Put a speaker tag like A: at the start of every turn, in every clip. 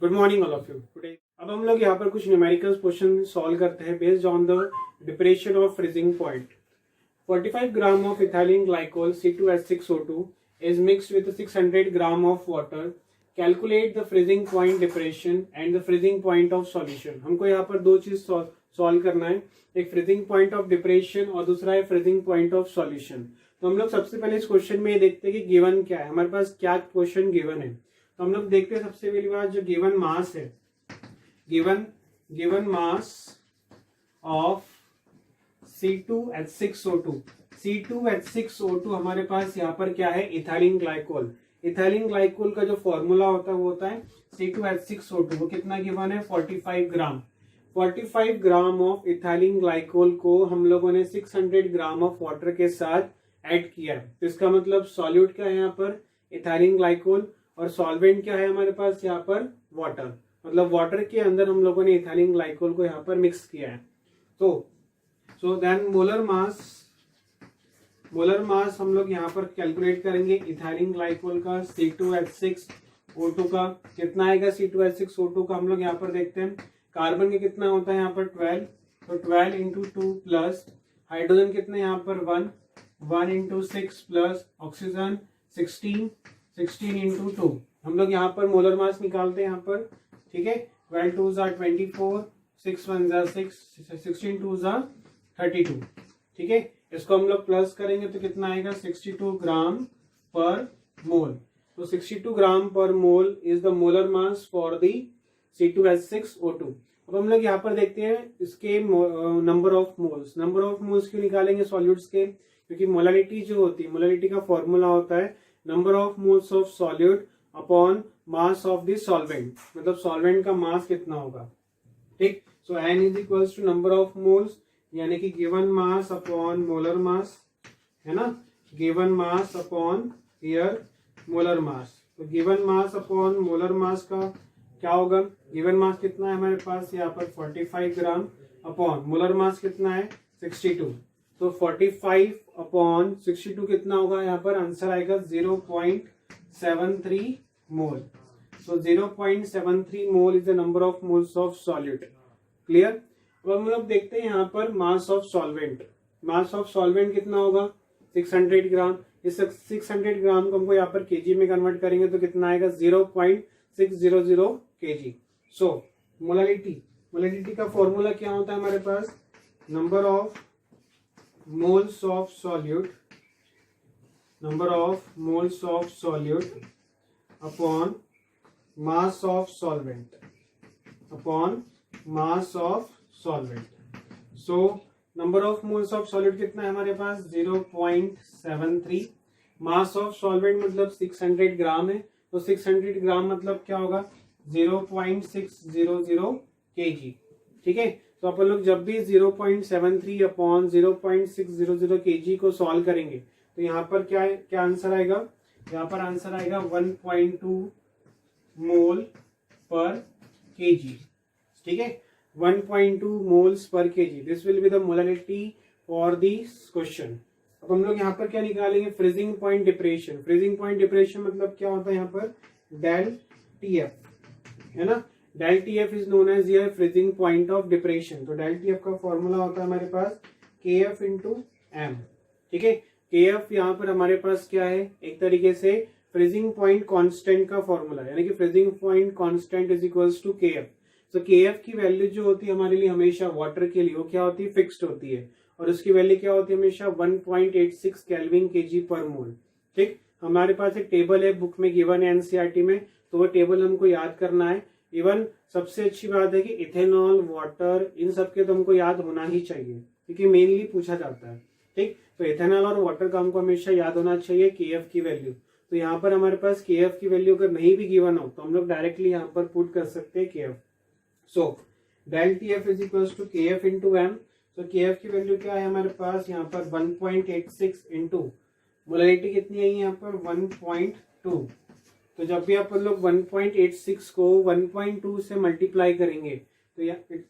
A: Good morning all of you. Today अब हम लोग यहाँ पर कुछ न्यूमेरिकल क्वेश्चन सॉल्व करते हैं based on the depression of freezing point. 45 gram of ethylene glycol C2H6O2 is mixed with 600 gram of water. Calculate the freezing point depression and the freezing point of solution. हमको यहाँ पर दो चीज solve करना है, एक फ्रीजिंग पॉइंट ऑफ डिप्रेशन और दूसरा है फ्रीजिंग पॉइंट ऑफ सॉल्यूशन। तो हम लोग सबसे पहले इस क्वेश्चन में ये देखते हैं कि गिवन क्या है, हमारे पास क्या क्वेश्चन गिवन है। तो हम लोग देखते हैं सबसे पहली बात जो गिवन मास है, given mass of C2H6O2। C2H6O2 हमारे पास यहाँ पर क्या है, इथाइलिन ग्लाइकोल। इथाइलिन ग्लाइकोल का जो फॉर्मूला होता है वो होता है C2H6O2। वो कितना गिवन है, 45 ग्राम। 45 ग्राम ऑफ इथाइलिन ग्लाइकोल को हम लोगों ने 600 ग्राम ऑफ वाटर के साथ ऐड किया है। तो इसका मतलब सॉल्यूट क्या है यहाँ पर, इथाइलिन ग्लाइकोल, और सॉल्वेंट क्या है हमारे पास यहाँ पर, वाटर। मतलब वाटर के अंदर हम लोगों ने इथाइलिन ग्लाइकोल को यहाँ पर मिक्स किया है। सो देन मोलर मास हम लोग यहाँ पर कैलकुलेट करेंगे इथाइलिन ग्लाइकोल का, C2H6O2 का कितना आएगा। C2H6O2 का हम लोग यहाँ पर देखते हैं, कार्बन के कितना होता है यहाँ पर 12, तो 12 इंटू 2 प्लस हाइड्रोजन कितने यहाँ पर 1 इंटू 6 प्लस ऑक्सीजन 16 इंटू 2। हम लोग यहाँ पर मोलर मास निकालते हैं यहाँ पर, ठीक है। 12 2 ज़ा 24, 6 1 ज़ा 6, 16 2 ज़ा 32, ठीक है। इसको हम लोग प्लस करेंगे तो कितना आएगा, 62 ग्राम पर मोल। तो 62 ग्राम पर mole is the molar mass for the C2H6O2। अब हम लोग यहाँ पर देखते हैं इसके नंबर ऑफ मोल्स क्यों निकालेंगे सॉल्यूट्स के, क्योंकि मोलालिटी जो होती है, मोलालिटी का फॉर्मूला होता है number of moles of solute upon mass of the solvent, मतलब सॉल्वेंट का मास कितना होगा, ठीक। So N is equals to number of moles, यानी कि given mass upon molar mass, है ना, given mass upon here molar mass. तो given mass upon molar mass का क्या होगा, गिवन मास कितना है हमारे पास यहाँ पर 45 ग्राम, अपॉन मोलर मास कितना है 62। तो 45 अपॉन 62 कितना होगा, यहाँ पर आंसर आएगा 0.73 मोल। सो 0.73 mole is the number of moles of solute. Clear. अब हम लोग देखते हैं यहाँ पर मास of solvent. Mass of solvent कितना होगा, 600 ग्राम। इस 600 ग्राम को हमको यहाँ पर केजी में कन्वर्ट करेंगे तो कितना आएगा, 0.600 केजी। सो मोलालिटी का फॉर्मूला क्या होता है हमारे पास, number of moles of solute upon mass of solvent so number of moles of solute कितना है हमारे पास, 0.73। मास ऑफ सॉल्वेंट मतलब 600 ग्राम है, तो 600 ग्राम मतलब क्या होगा, 0.600 केजी, ठीक है। तो अपन लोग जब भी 0.73 अपॉन 0.600 केजी को सॉल्व करेंगे तो यहाँ पर क्या आंसर आएगा, यहाँ पर आंसर आएगा 1.2 मोल पर केजी, ठीक है, 1.2 moles per KG. This will be the molality for this question. अब हम लोग यहाँ पर क्या निकालेंगे, freezing point depression. Freezing point depression मतलब क्या होता है यहाँ पर, डेल TF, है ना। Del TF is known as your freezing point of depression. तो डेल TF का फॉर्मूला होता है हमारे पास KF इंटू M, ठीक है। KF यहाँ पर हमारे पास क्या है, एक तरीके से फ्रीजिंग पॉइंट कांस्टेंट का फॉर्मूला, यानी कि freezing point constant is equals to KF। तो KF की वैल्यू जो होती है हमारे लिए हमेशा वाटर के लिए, वो क्या होती है, फिक्स्ड होती है, और उसकी वैल्यू क्या होती है हमेशा 1.86 केल्विन केजी पर मोल, ठीक। हमारे पास एक टेबल है बुक में गिवन है NCERT में, तो वो टेबल हमको याद करना है। इवन सबसे अच्छी बात है कि इथेनॉल, वाटर, इन सब के तो हमको याद होना ही चाहिए, क्योंकि मेनली पूछा जाता है, ठीक। तो इथेनॉल और वाटर का हमको हमेशा याद होना चाहिए KF की वैल्यू। तो यहाँ पर हमारे पास KF की वैल्यू अगर नहीं भी गिवन हो तो हम लोग डायरेक्टली यहाँ पर पुट कर सकते हैं KF। So del TF is equals to KF into M। तो KF की वैल्यू क्या है हमारे पास यहाँ पर 1.86 इंटू मोलालिटी कितनी है यहाँ पर 1.2। तो जब भी आप लोग 1.86 को 1.2 से मल्टीप्लाई करेंगे तो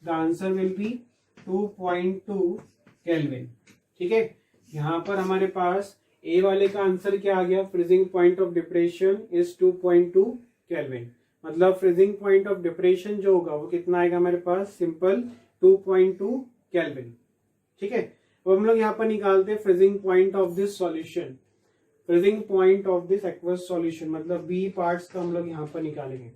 A: the answer will be 2.2 kelvin, ठीक है। यहाँ पर हमारे पास ए वाले का आंसर क्या आ गया, freezing point of depression is 2.2 kelvin. मतलब फ्रीजिंग पॉइंट ऑफ डिप्रेशन जो होगा वो कितना आएगा हमारे पास, सिंपल 2.2 केल्विन। ठीक है, अब हम लोग यहाँ पर निकालते हैं freezing point of this solution, freezing point of this aqueous solution, मतलब बी पार्ट्स का हम लोग यहाँ पर निकालेंगे।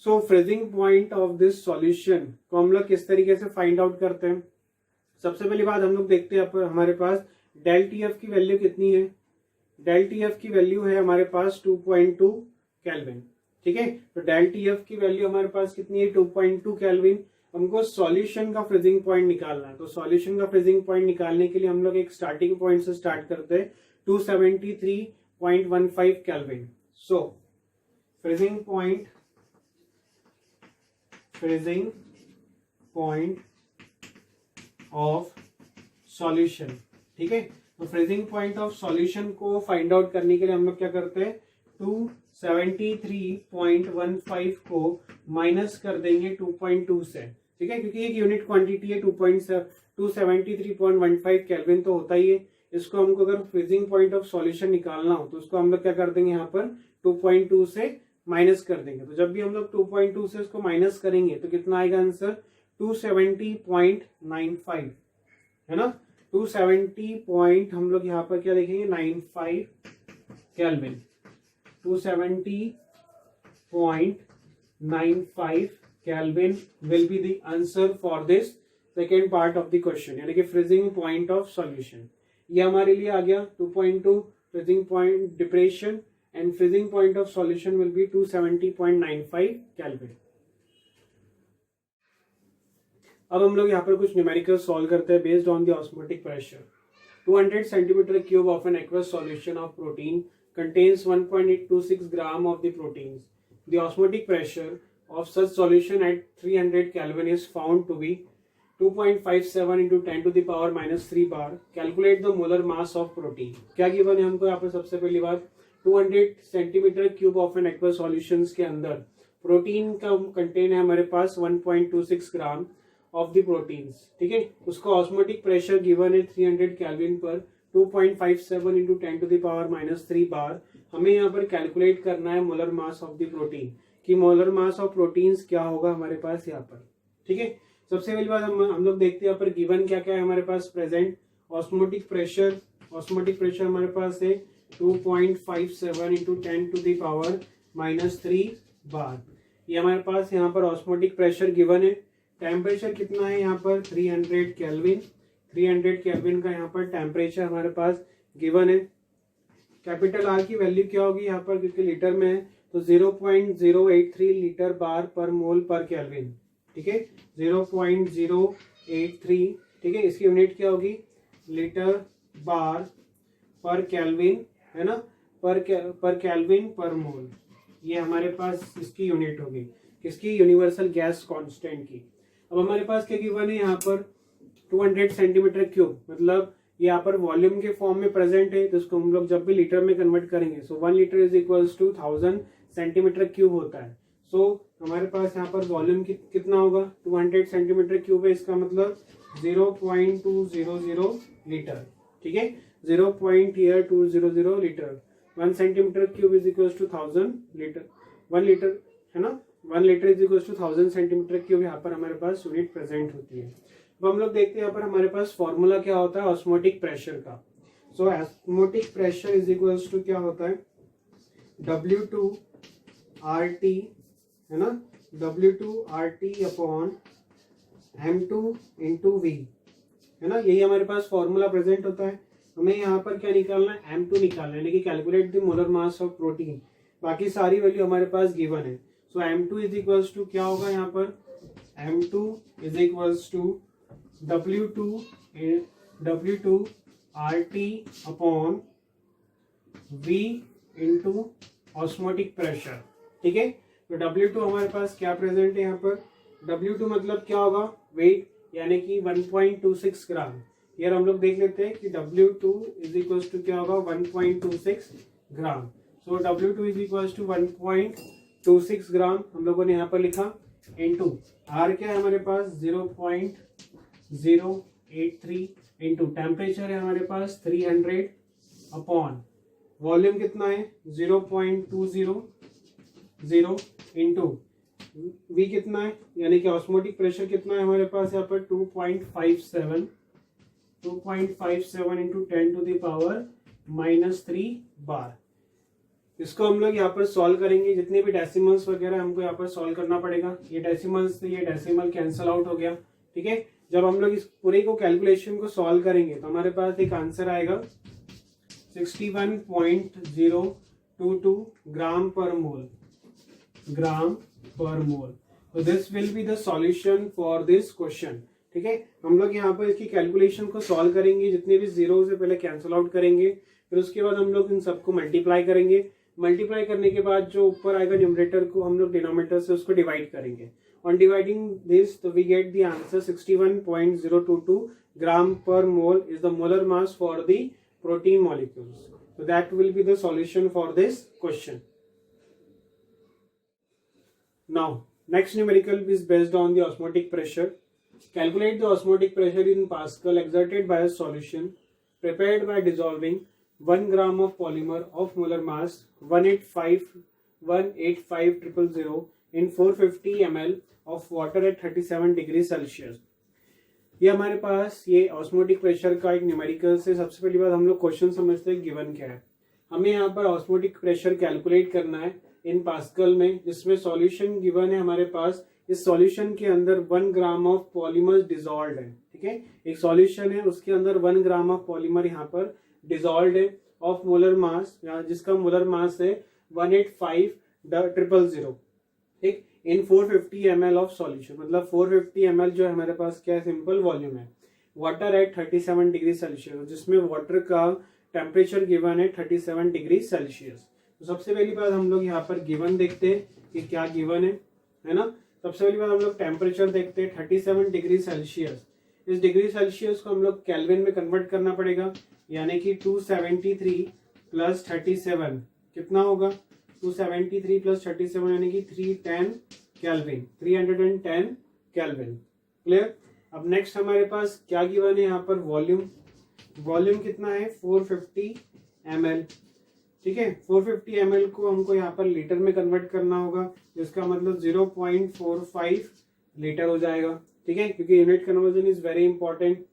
A: So freezing point of this solution को हम लोग किस तरीके से फाइंड आउट करते हैं। सबसे पहली बात हम लोग देखते हैं पर हमारे पास डेल टी एफ की वैल्यू कितनी है। डेल टी एफ की वैल्यू है हमारे पास 2.2 केल्विन। ठीक है, तो डेल टी एफ की वैल्यू हमारे पास कितनी है, 2.2 केल्विन। हमको सॉल्यूशन का फ्रीजिंग पॉइंट निकालना है, तो सॉल्यूशन का फ्रीजिंग पॉइंट निकालने के लिए हम लोग एक स्टार्टिंग पॉइंट से स्टार्ट करते हैं, 273.15 kelvin. So freezing point of solution. ठीक है, तो फ्रीजिंग पॉइंट ऑफ सॉल्यूशन को फाइंड आउट करने के लिए हम लोग क्या करते हैं, 273.15 को माइनस कर देंगे 2.2 से। ठीक है, क्योंकि एक यूनिट क्वांटिटी है 273.15 केल्विन तो होता ही है। इसको हमको अगर फ्रीजिंग पॉइंट ऑफ सॉल्यूशन निकालना हो तो उसको हम लोग क्या कर देंगे, यहाँ पर 2.2 से माइनस कर देंगे। तो जब भी हम लोग 2.2 से इसको माइनस करेंगे तो कितना आएगा आंसर, 270.95, है ना। 270 पॉइंट हम लोग यहाँ पर क्या देखेंगे, 95 kelvin. 270.95 kelvin will be the answer for this second part of the question, यानी कि फ्रीजिंग पॉइंट ऑफ सॉल्यूशन। ये हमारे लिए आ गया 2.2 freezing point depression and freezing point of solution will be 270.95 kelvin. अब हम लोग यहाँ पर कुछ न्यूमेरिकल सॉल्व करते हैं based on the osmotic pressure. 200 centimetre cube of an aqueous solution of protein contains 1.826 gram of the proteins. The osmotic pressure of such solution at 300 Kelvin is found to be 2.57 into 10 to the power minus 3 bar. Calculate the molar mass of protein. क्या given है हमको यहाँ पर, सबसे पहली बात 200 centimetre cube of an aqueous solutions के अंदर प्रोटीन का कंटेन है हमारे पास 1.26 ग्राम ऑफ द प्रोटीन्स। ठीक है, उसका ऑस्मोटिक प्रेशर गिवन है 300 केल्विन पर 2.57 into 10 to the power minus 3 bar. हमें यहाँ पर कैलकुलेट करना है molar mass of the protein, कि मोलर मास ऑफ प्रोटीन्स क्या होगा हमारे पास यहाँ पर। ठीक है, सबसे पहली बात हम लोग देखते हैं यहाँ पर गिवन क्या क्या है हमारे पास प्रेजेंट। ऑस्मोटिक प्रेशर हमारे पास है 2.57 into 10 to the power minus 3 bar. ये हमारे पास यहाँ पर ऑस्मोटिक प्रेशर गिवन है। टेम्परेचर कितना है यहाँ पर, 300 केल्विन। 300 केल्विन का यहाँ पर टेम्परेचर हमारे पास गिवन है। कैपिटल आर की वैल्यू क्या होगी यहाँ पर, क्योंकि लीटर में है तो 0.083 लीटर बार पर मोल पर केल्विन। ठीक है, 0.083। ठीक है, इसकी यूनिट क्या होगी, लीटर बार पर केल्विन, है ना, पर केल्विन पर मोल। ये हमारे पास इसकी यूनिट होगी, किसकी, यूनिवर्सल गैस कांस्टेंट की। अब हमारे पास क्या गिवन है यहाँ पर, 200 सेंटीमीटर क्यूब, मतलब ये यहाँ पर वॉल्यूम के फॉर्म में प्रेजेंट है, तो इसको हम लोग जब भी लीटर में कन्वर्ट करेंगे so 1 litre is equals to 1000 centimetre cube होता है। सो हमारे पास यहाँ पर वॉल्यूम कितना होगा, 200 सेंटीमीटर क्यूब है, इसका मतलब 0.200 लीटर। ठीक है, 0.200 litre. 1 centimetre cube is equals to 1000 litre. 1 litre, है ना, 1 litre is equals to 1000 centimetre cube यहाँ पर हमारे पास यूनिट प्रेजेंट होती है। अब हम लोग देखते हैं यहाँ पर हमारे पास फॉर्मूला क्या होता है ऑस्मोटिक प्रेशर का। So osmotic pressure is equals to क्या होता है, W2RT, है ना, W2RT upon M2 into V, है ना, यही हमारे पास फॉर्मूला प्रेजेंट होता है। हमें यहाँ पर क्या निकालना है, M2 निकालना है, यानी कि calculate the molar mass of protein. बाकी सारी वैल्यू हमारे पास गिवन है। सो M2 इज इक्वल्स टू क्या होगा यहाँ पर, M2 is equals to W2RT upon V into osmotic pressure. ठीक है, तो W2 हमारे पास क्या प्रेजेंट है यहाँ पर, W2 मतलब क्या होगा, वेट, यानी कि 1.26 ग्राम। यार हम लोग देख लेते हैं कि W2 इज इक्वल्स टू क्या होगा, 1.26 ग्राम। सो W2 इज इक्वल्स टू 1.26 ग्राम हम लोगों ने यहाँ पर लिखा, इंटू R क्या है हमारे पास 0.083 इंटू टेम्परेचर है हमारे पास 300 अपॉन वॉल्यूम कितना है 0.20 0 इंटू V कितना है, यानी कि ऑस्मोटिक प्रेशर कितना है हमारे पास यहाँ पर 2.57 इंटू 10⁻³ बार। इसको हम लोग यहाँ पर सॉल्व करेंगे। जितने भी डेसिमल्स वगैरह हमको यहाँ पर सॉल्व करना पड़ेगा। ये डेसिमल्स से ये डेसिमल कैंसिल आउट हो गया, ठीक है। जब हम लोग इस पूरे को कैलकुलेशन को सॉल्व करेंगे तो हमारे पास एक आंसर आएगा 61.022 ग्राम पर मोल। तो this will be the solution for this question, ठीक है। हम लोग यहाँ पर इसकी कैलकुलेशन को सॉल्व करेंगे, जितने भी जीरो से पहले कैंसिल आउट करेंगे, फिर उसके बाद हम लोग इन सबको मल्टीप्लाई करेंगे। मल्टीप्लाई करने के बाद जो ऊपर आएगा न्यूमरेटर को हम लोग डिनोमिनेटर से उसको डिवाइड करेंगे। ऑन डिवाइडिंग दिस तो वी गेट द आंसर 61.022 ग्राम पर mole is the molar mass for the protein molecules. So that will be the solution for this question. Now, next numerical is based on the osmotic pressure. Calculate the osmotic pressure in Pascal exerted by a solution prepared by dissolving 1 gram of polymer of molar mass 185,000 in 450 ml of water at 37 degrees Celsius. ये हमारे पास ये osmotic pressure का एक numerical से सबसे पहली बात हम लोग क्वेश्चन समझते हैं गिवन क्या है। हमें यहाँ पर ऑस्मोटिक प्रेशर कैलकुलेट करना है इन पास्कल में, जिसमें सॉल्यूशन गिवन है हमारे पास। इस सॉल्यूशन के अंदर 1 ग्राम ऑफ पॉलीमर डिजॉल्व है, ठीक है। एक सॉल्यूशन है, उसके अंदर 1 ग्राम ऑफ पॉलीमर यहाँ पर डिजॉल्व है ऑफ मोलर मास, जिसका मोलर मास है 185,000, ठीक। इन 450 ml ऑफ सॉल्यूशन, मतलब 450 ml जो है हमारे पास क्या है, सिंपल वॉल्यूम है। वाटर एट 37 डिग्री सेल्सियस, जिसमें वाटर का टेम्परेचर गिवन है 37 डिग्री सेल्सियस। तो सबसे पहली बात हम लोग यहाँ पर गिवन देखते हैं कि क्या गिवन है ना। सबसे पहली बात हम लोग टेम्परेचर देखते हैं 37 डिग्री सेल्सियस। इस डिग्री सेल्सियस को हम लोग केल्विन में कन्वर्ट करना पड़ेगा, यानी कि 273 प्लस 37 कितना होगा, 273 प्लस 37 यानी कि 310 केल्विन, 310 केल्विन। क्लियर। अब नेक्स्ट हमारे पास क्या गिवन है यहाँ पर, वॉल्यूम कितना है 450 ml, ठीक है। 450 ml को हमको यहाँ पर लीटर में कन्वर्ट करना होगा, जिसका मतलब 0.45 लीटर हो जाएगा, ठीक है, क्योंकि unit conversion is very important.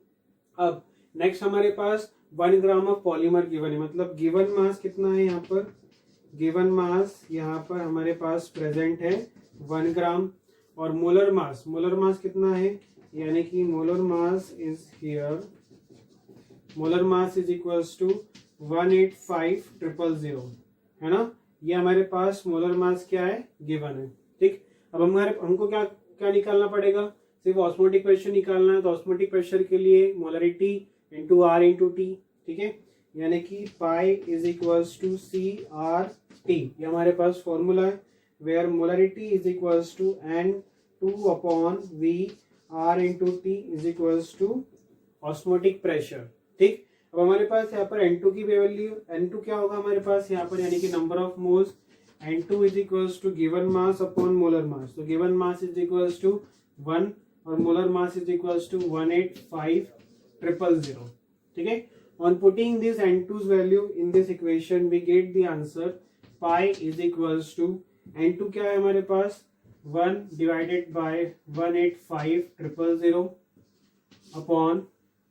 A: अब नेक्स्ट हमारे पास 1 ग्राम ऑफ पॉलीमर गिवन है, मतलब गिवन मास कितना है यहाँ पर, गिवन मास यहाँ पर हमारे पास प्रेजेंट है 1 ग्राम। और मोलर मास कितना है, यानी कि molar mass is equals to 185,000, है ना। ये हमारे पास मोलर मास क्या है, गिवन है, ठीक। अब हमको क्या निकालना पड़ेगा, सिर्फ ऑस्मोटिक प्रेशर निकालना है। तो ऑस्मोटिक प्रेशर के लिए molarity into R into T, ठीक है, यानी कि pi is equals to CRT, ये हमारे पास फॉर्मूला है, where molarity is equals to N2/V R into T is equals to osmotic pressure, ठीक। अब हमारे पास यहाँ पर N2 की वैल्यू, N2 क्या होगा हमारे पास यहाँ पर, यानी कि number of moles. N2 is equals to given mass upon molar mass, तो given mass is equals to 1 और molar mass is equals to 185,000, ठीक है। On putting this N2's value in this equation, we get the answer pi is equals to N2 क्या है हमारे पास, 1 divided by 185,000 upon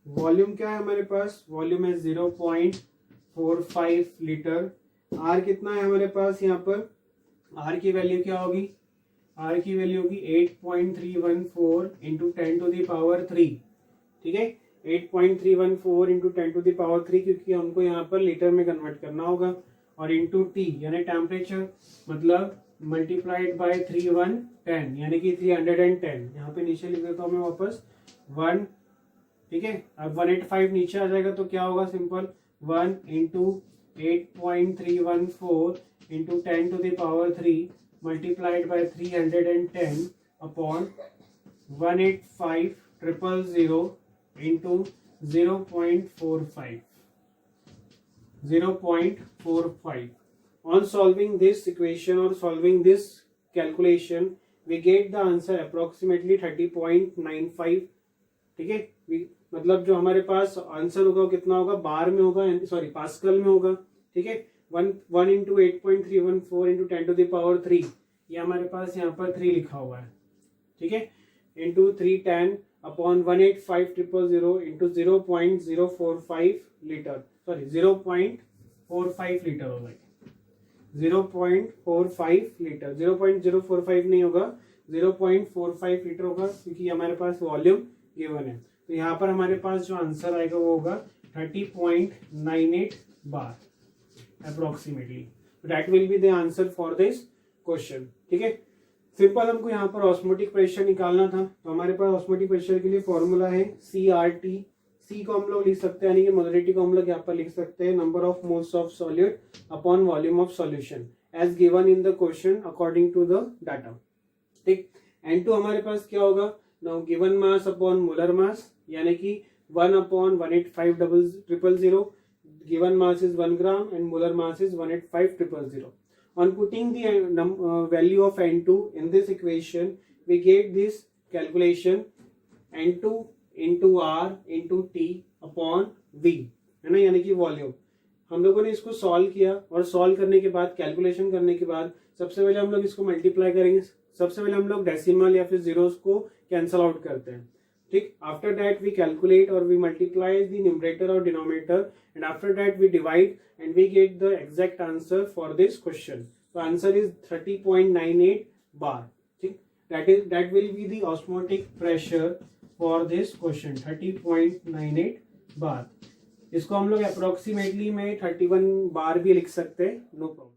A: volume क्या है हमारे पास, volume है 0.45 लीटर। R कितना है हमारे पास यहाँ पर, R की वैल्यू क्या होगी, R की वैल्यू होगी 8.314 इंटू 10⁻3, ठीक है। 8.314 इंटू 10⁻3, क्योंकि हमको यहाँ पर लीटर में कन्वर्ट करना होगा। और इंटू टी यानी टेम्परेचर, मतलब मल्टीप्लाइड बाय 3110 यानी कि 310। यहाँ पे नीचे लिख देता हूँ मैं वापस 1, ठीक है। अब 185 नीचे आ जाएगा तो क्या होगा, simple 1 into 8.314 into 10⁻3 multiplied by 310 upon 185,000 into 0.45. On solving this equation or solving this calculation, we get the answer approximately 30.95, ठीक है। मतलब जो हमारे पास आंसर होगा वो कितना होगा, बार में होगा, सॉरी पास्कल में होगा, ठीक है। 1 into 8.314 into 10⁻3 ये हमारे पास यहाँ पर 3 लिखा हुआ है, ठीक है, into 310 upon 185,000 into 0.045 litre, sorry 0.45 litre होगा, 0.45 लीटर, 0.045 नहीं होगा, 0.45 लीटर होगा, क्योंकि हमारे पास वॉल्यूम गिवन है। तो यहाँ पर हमारे पास जो आंसर आएगा वो होगा 30.98 bar approximately. That will be the answer for this question, ठीक है। सिंपल हमको यहाँ पर ऑस्मोटिक प्रेशर निकालना था, तो हमारे पास ऑस्मोटिक प्रेशर के लिए फॉर्मूला है CRT। सी को हम लोग लिख सकते हैं, यानी कि मोलरिटी को हम लोग यहाँ पर लिख सकते हैं number of moles of solute upon volume of solution as given in the question according to the data, ठीक। N2 हमारे पास क्या होगा, now given mass upon molar mass, यानी कि 1 upon 185,000, given mass is 1 gram and molar mass is 185,000. On putting the value of N2 in this equation, we get this calculation N2 into R into T upon V, है ना, यानी कि volume. हम लोगों ने इसको सॉल्व किया और सॉल्व करने के बाद कैलकुलेशन करने के बाद सबसे पहले हम लोग इसको मल्टीप्लाई करेंगे। सबसे पहले हम लोग डेसिमल या फिर जीरोस को कैंसल आउट करते हैं, ठीक। आफ्टर दैट वी कैलकुलेट और वी मल्टीप्लाई द न्यूमरेटर और denominator and after that we divide and we get the exact answer for this question. So answer is 30.98 bar, ठीक। That will be the osmotic pressure for this question, 30.98 bar। इसको हम लोग approximately में 31 बार भी लिख सकते हैं, नो प्रॉब्लम।